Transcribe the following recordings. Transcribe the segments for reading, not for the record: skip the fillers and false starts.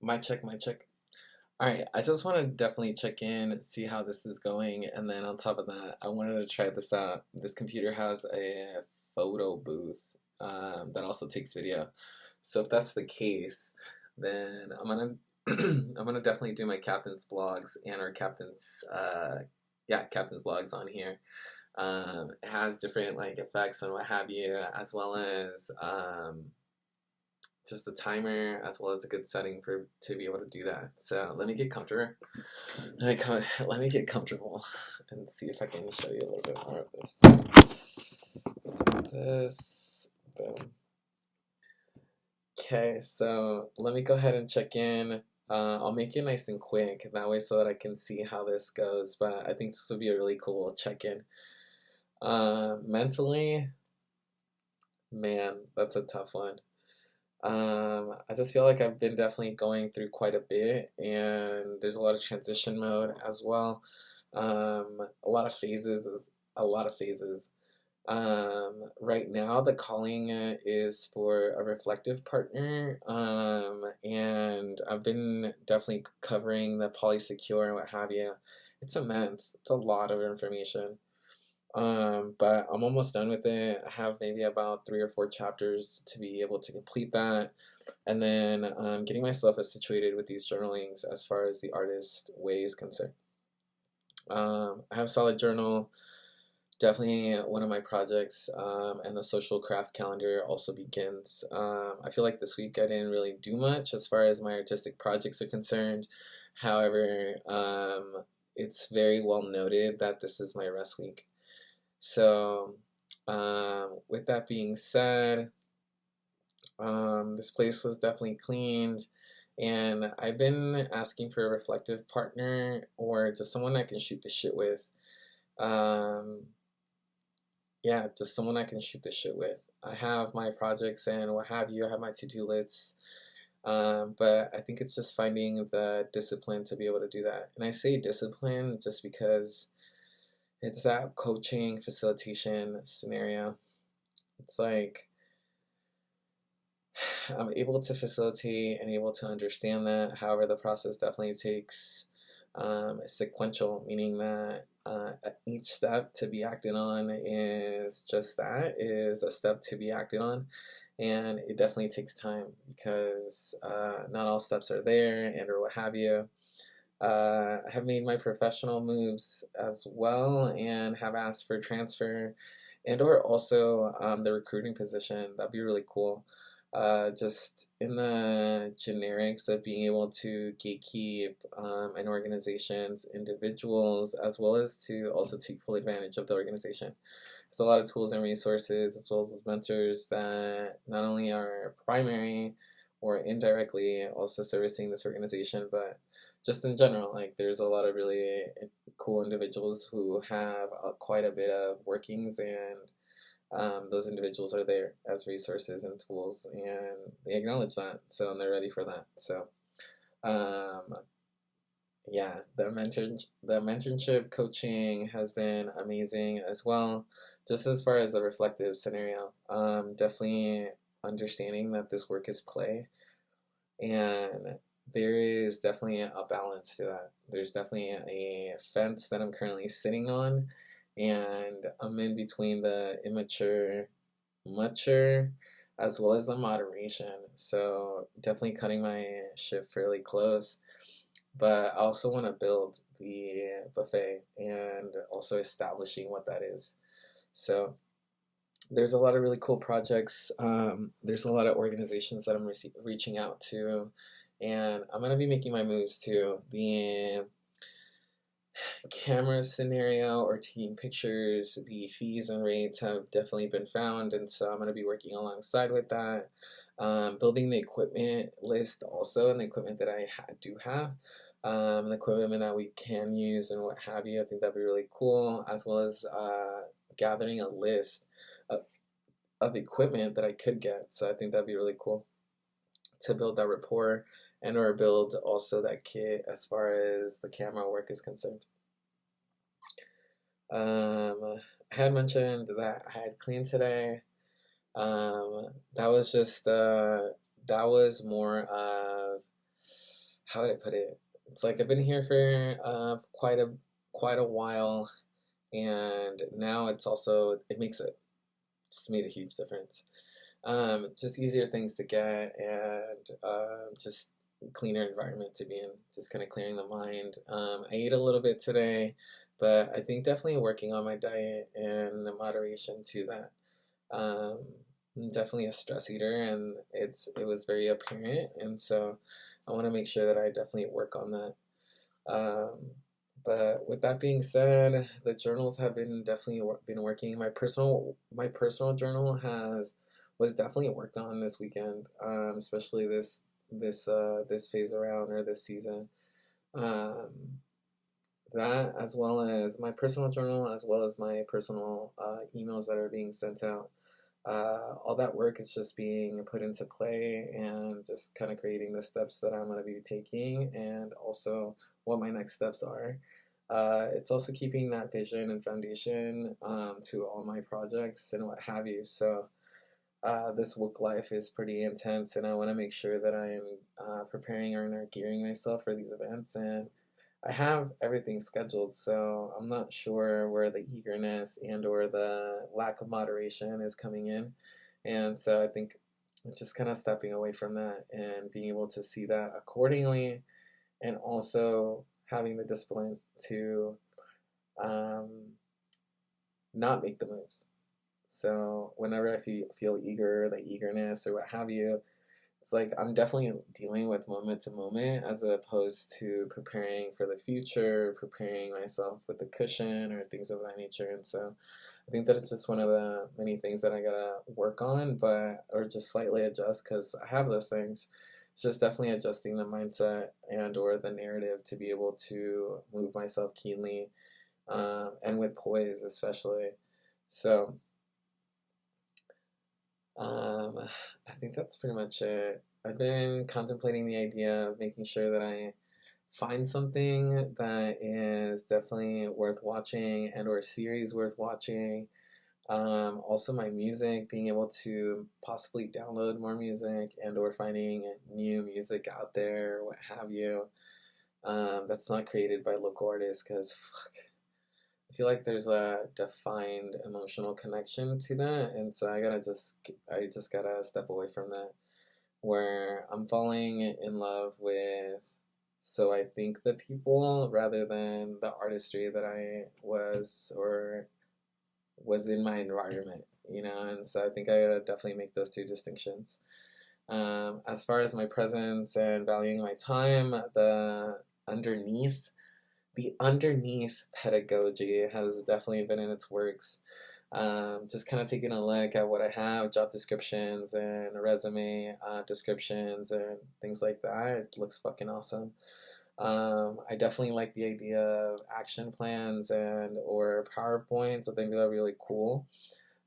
My check, my check. All right, I just want to definitely check in, see how this is going, and then on top of that, I wanted to try this out. This computer has a photo booth that also takes video. So if that's the case, then I'm gonna I'm gonna definitely do my captain's blogs and our captain's logs on here. It has different like effects and what have you, as well as just a timer as well as a good setting for to be able to do that. So let me get comfortable. Let me get comfortable and see if I can show you a little bit more of this. This. Boom. Okay, so let me go ahead and check in. I'll make it nice and quick that way so that I can see how this goes. But I think this will be a really cool check in. Mentally, man, that's a tough one. I just feel like I've been definitely going through quite a bit, and there's a lot of transition mode as well. A lot of phases is a lot of phases. Right now, the calling is for a reflective partner, and I've been definitely covering the polysecure and what have you. It's immense. It's a lot of information. But I'm almost done with it. I have maybe about 3 or 4 chapters to be able to complete that. And then getting myself situated with these journalings as far as the artist way is concerned. I have Solid Journal, definitely one of my projects, and the social craft calendar also begins. I feel like this week I didn't really do much as far as my artistic projects are concerned. However, it's very well noted that this is my rest week. So, with that being said, this place was definitely cleaned, and I've been asking for a reflective partner or just someone I can shoot the shit with. Um, yeah, just someone I can shoot the shit with. I have my projects and what have you. I have my to-do lists, but I think it's just finding the discipline to be able to do that. And I say discipline just because it's that coaching facilitation scenario. It's like I'm able to facilitate and able to understand that. However, the process definitely takes sequential, meaning that each step to be acted on is just that, is a step to be acted on. And it definitely takes time because not all steps are there and or what have you. I have made my professional moves as well and have asked for transfer and or also the recruiting position. That'd be really cool. Just in the generics of being able to gatekeep an organization's individuals as well as to also take full advantage of the organization. There's a lot of tools and resources as well as mentors that not only are primary or indirectly also servicing this organization, but just in general, like there's a lot of really cool individuals who have quite a bit of workings, and those individuals are there as resources and tools, and they acknowledge that, so and they're ready for that. So, um, yeah, the mentorship coaching has been amazing as well. Just as far as a reflective scenario, definitely understanding that this work is play, and there is definitely a balance to that. There's definitely a fence that I'm currently sitting on, and I'm in between the immature, mature, as well as the moderation. So definitely cutting my shit fairly close. But I also want to build the buffet and also establishing what that is. So there's a lot of really cool projects. There's a lot of organizations that I'm reaching out to, and I'm gonna be making my moves to the camera scenario or taking pictures. The fees and rates have definitely been found, and so I'm gonna be working alongside with that. Building the equipment list also, and the equipment that I do have. The equipment that we can use and what have you. I think that'd be really cool, as well as gathering a list of equipment that I could get. So I think that'd be really cool to build that rapport and or build also that kit as far as the camera work is concerned. I had mentioned that I had cleaned today. That was just that was more of how would I put it? It's like I've been here for quite a while, and now it's also it makes it just made a huge difference. Just easier things to get, and just cleaner environment to be in. Just kind of clearing the mind. I ate a little bit today, but I think definitely working on my diet and the moderation to that. Um, I'm definitely a stress eater, and it was very apparent, and so I want to make sure that I definitely work on that. Um, but with that being said, the journals have been definitely been working. My personal journal has was definitely worked on this weekend, especially this phase around or this season. Um, that as well as my personal journal, as well as my personal emails that are being sent out. All that work is just being put into play and just kind of creating the steps that I'm going to be taking and also what my next steps are. It's also keeping that vision and foundation to all my projects and what have you. So this work life is pretty intense, and I want to make sure that I am preparing or gearing myself for these events. And I have everything scheduled, so I'm not sure where the eagerness and or the lack of moderation is coming in. And so I think just kind of stepping away from that and being able to see that accordingly, and also having the discipline to um, not make the moves. So whenever I feel eager, the eagerness or what have you, it's like I'm definitely dealing with moment to moment as opposed to preparing for the future, preparing myself with the cushion or things of that nature. And so I think that it's just one of the many things that I gotta work on, but or just slightly adjust because I have those things. It's just definitely adjusting the mindset and or the narrative to be able to move myself keenly and with poise, especially. So um, I think that's pretty much it. I've been contemplating the idea of making sure that I find something that is definitely worth watching and or a series worth watching. Also my music, being able to possibly download more music and or finding new music out there, what have you, that's not created by local artists because I feel like there's a defined emotional connection to that, and so I just gotta step away from that. Where I'm falling in love with, so I think the people rather than the artistry that I was or was in my environment, and so I think I gotta definitely make those two distinctions. As far as my presence and valuing my time, underneath the underneath pedagogy has definitely been in its works. Just kind of taking a look at what I have, job descriptions and resume descriptions and things like that. It looks fucking awesome. I definitely like the idea of action plans and or PowerPoints. I think they're really cool.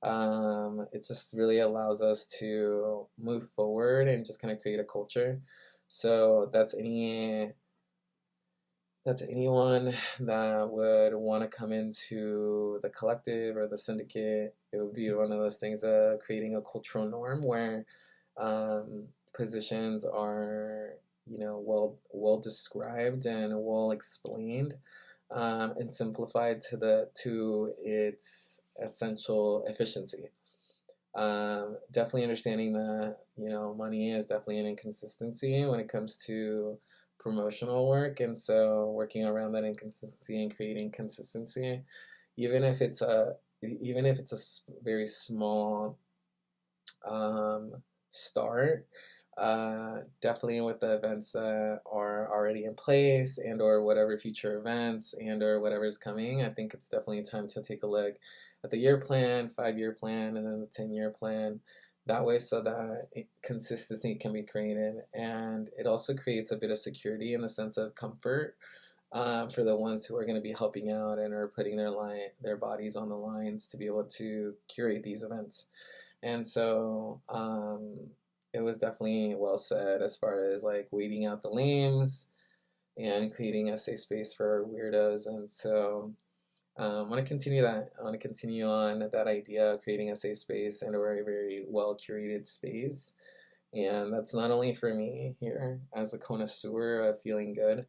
It just really allows us to move forward and just kind of create a culture. So that's anyone that would want to come into the collective or the syndicate. It would be one of those things of creating a cultural norm where positions are, well described and well explained, and simplified to its essential efficiency. Definitely understanding that money is definitely an inconsistency when it comes to promotional work, and so working around that inconsistency and creating consistency, even if it's a very small start. Definitely with the events that are already in place and or whatever future events and or whatever is coming, I think it's definitely time to take a look at the year plan, 5-year plan, and then the 10-year plan. That way, so that consistency can be created, and it also creates a bit of security in the sense of comfort for the ones who are going to be helping out and are putting their bodies on the lines to be able to curate these events. And so it was definitely well said as far as like weeding out the lames and creating a safe space for weirdos. And so I want to continue that. I want to continue on that idea of creating a safe space and a very, very well curated space. And that's not only for me here as a connoisseur of feeling good,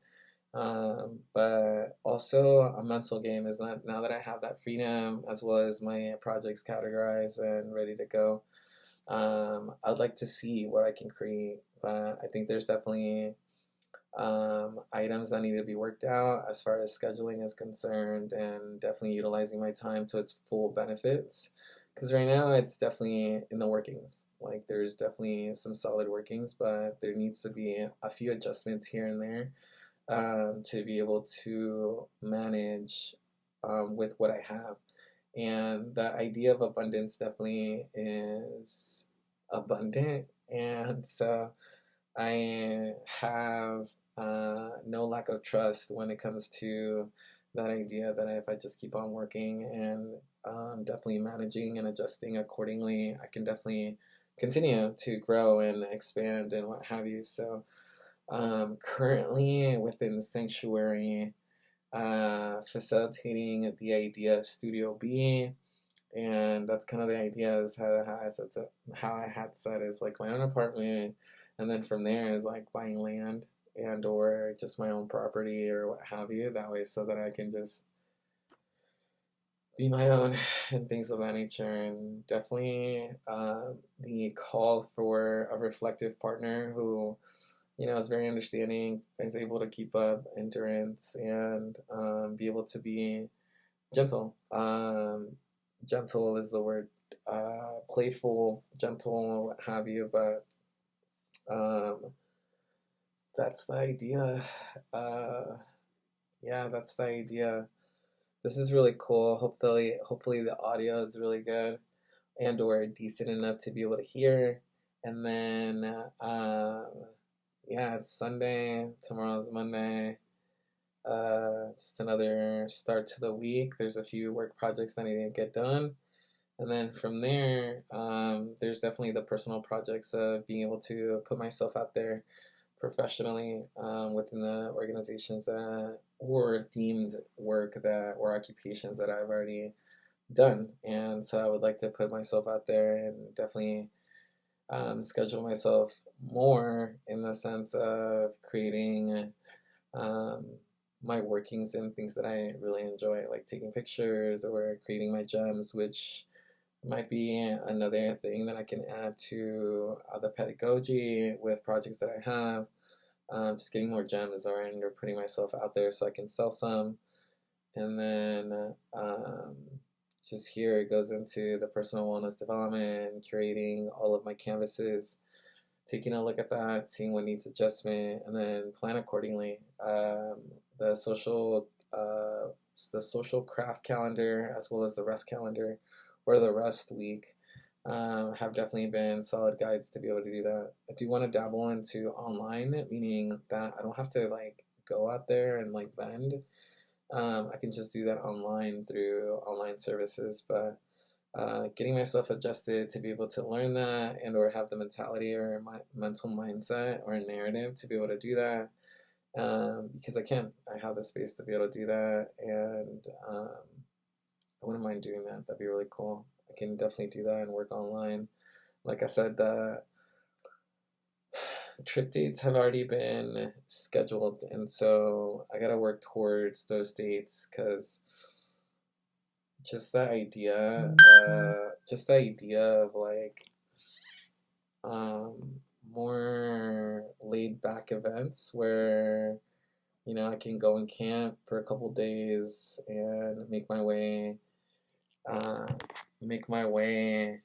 but also a mental game is not now that I have that freedom as well as my projects categorized and ready to go. I'd like to see what I can create, but I think there's definitely items that need to be worked out as far as scheduling is concerned, and definitely utilizing my time to its full benefits. Because right now it's definitely in the workings. Like there's definitely some solid workings, but there needs to be a few adjustments here and there to be able to manage with what I have. And the idea of abundance definitely is abundant. And so I have no lack of trust when it comes to that idea that if I just keep on working and definitely managing and adjusting accordingly, I can definitely continue to grow and expand and what have you. So, currently within Sanctuary, facilitating the idea of Studio B, and that's kind of the idea is how I had said is like my own apartment, and then from there is like buying land and or just my own property or what have you. That way, so that I can just be my own and things of that nature. And definitely the call for a reflective partner who is very understanding, is able to keep up endurance and be able to be gentle. Gentle is the word. Playful, gentle, what have you, but um, that's the idea. Uh, yeah, that's the idea. This is really cool. Hopefully the audio is really good and or decent enough to be able to hear. And then, yeah, it's Sunday. Tomorrow's Monday. Just another start to the week. There's a few work projects that I need to get done. And then from there, there's definitely the personal projects of being able to put myself out there professionally within the organizations or themed work that or occupations that I've already done. And so I would like to put myself out there and definitely schedule myself more in the sense of creating um, my workings and things that I really enjoy, like taking pictures or creating my gems, which might be another thing that I can add to the pedagogy with projects that I have. Just getting more gems or and or putting myself out there so I can sell some. And then just here it goes into the personal wellness development, curating all of my canvases, taking a look at that, seeing what needs adjustment, and then plan accordingly. The social the social craft calendar as well as the rest calendar or the rest week have definitely been solid guides to be able to do that. I do want to dabble into online, meaning that I don't have to like go out there and like vend. I can just do that online through online services, but getting myself adjusted to be able to learn that and or have the mentality or my mental mindset or narrative to be able to do that because I can. I have the space to be able to do that, and I wouldn't mind doing that. That'd be really cool. I can definitely do that and work online. Like I said, the trip dates have already been scheduled, and so I gotta work towards those dates because just the idea of like more laid back events where I can go and camp for a couple days and uh, make my way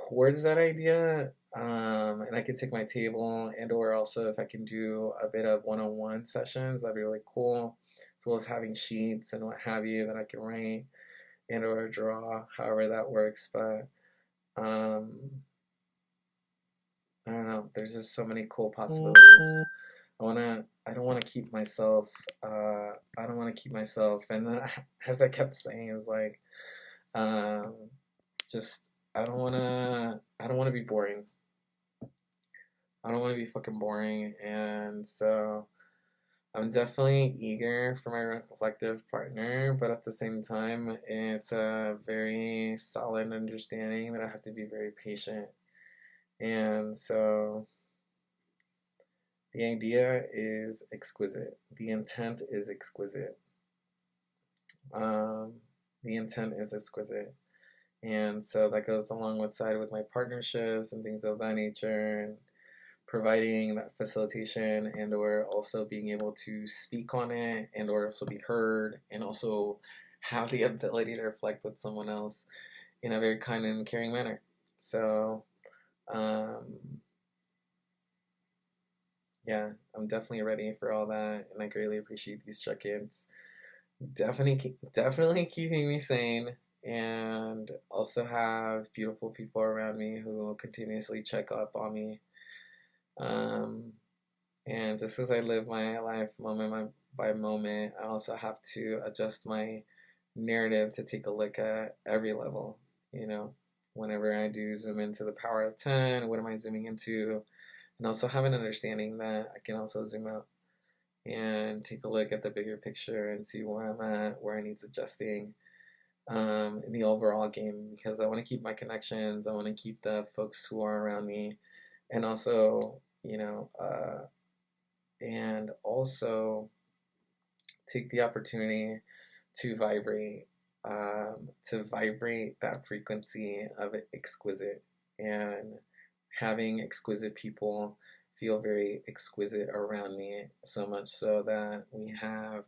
towards that idea. And I can take my table and or also if I can do a bit of one-on-one sessions, that'd be really cool. As well as having sheets and what have you that I can write and or draw, however that works. But um, I don't know. There's just so many cool possibilities. I don't wanna keep myself. I don't wanna keep myself. And then, as I kept saying, is like, um, just I don't wanna be boring. I don't wanna be fucking boring. And so I'm definitely eager for my reflective partner, but at the same time, it's a very solid understanding that I have to be very patient And so the idea is exquisite. The intent is exquisite. Um, the intent is exquisite. And so that goes along with side with my partnerships and things of that nature, and providing that facilitation, and or also being able to speak on it, and or also be heard, and also have the ability to reflect with someone else in a very kind and caring manner. So um, yeah, I'm definitely ready for all that, and I greatly appreciate these check-ins. Definitely keeping me sane, and also have beautiful people around me who will continuously check up on me. Um, and just as I live my life by moment, I also have to adjust my narrative to take a look at every level. You know, whenever I do zoom into the power of 10, what am I zooming into? And also have an understanding that I can also zoom out and take a look at the bigger picture and see where I'm at, where I need adjusting in the overall game, because I want to keep my connections. I want to keep the folks who are around me, and also, and also take the opportunity to vibrate that frequency of exquisite, and having exquisite people feel very exquisite around me, so much so that we have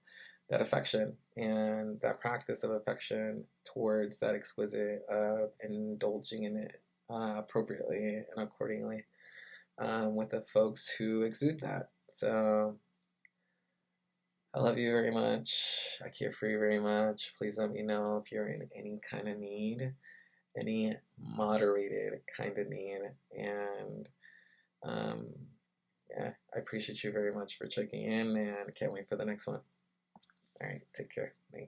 that affection and that practice of affection towards that exquisite, indulging in it appropriately and accordingly, with the folks who exude that. So I love you very much. I care for you very much. Please let me know if you're in any kind of need, any moderated kind of need. And um, yeah, I appreciate you very much for checking in, and can't wait for the next one. All right, take care. Bye.